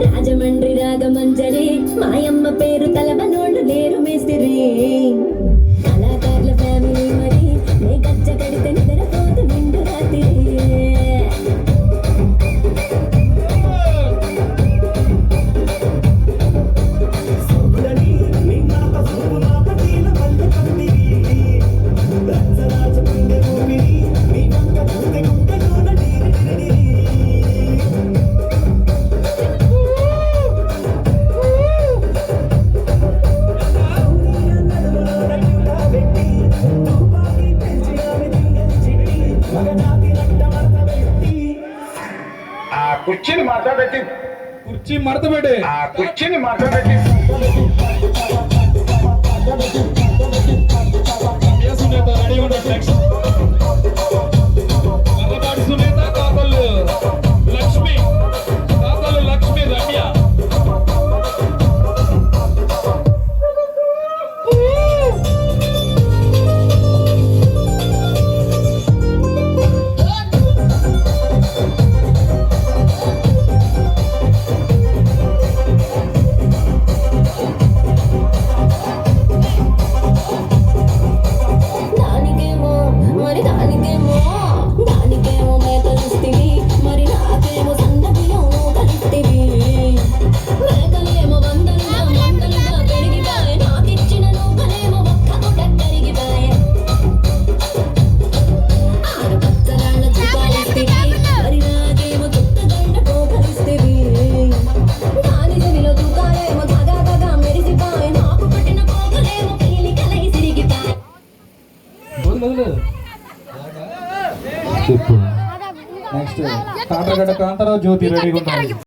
రాజమండ్రి రాగమంజరి మాయమ్మ పేరు తలవనోళ్ళు లేరు మేస్తిరి కళాకారుల ఫ్యామిలీ మరి నే గజ్జ కడితే నిద్రపోతు నిండు రాత్రి కుర్చీని మాట్లాడబెట్టి కుర్చీ మడతపెట్టి కుర్చీని మాట్లాడబెట్టి సునీత రెడీ ఉండదు నెక్స్ట్ మర్రపాటి సునీత తాతలు లక్ష్మి రమ్య దానికేమో మేకలిస్తివి మరి నాకేమో సందడిలో కలిస్తివి మేకలేమో వందలుగా పెరిగిపాయే నాకిచ్చిన నూకలేమో ఒక్క గుడ్డ కరిగిపాయే ఆడపచ్చరాళ్ళ చుట్టాలిస్తివి మరి నాకేమో చుట్టగండ పోకలిస్తివి దాని చెవిలో దుకాలేమో తగా మెరిసిపాయే నాకు పట్టిన పోకలేమో పీలికలై సిరిగిపాయే చెప్పు నెక్స్ట్ కాంతరావు జ్యోతి రెడీగా ఉంటారు.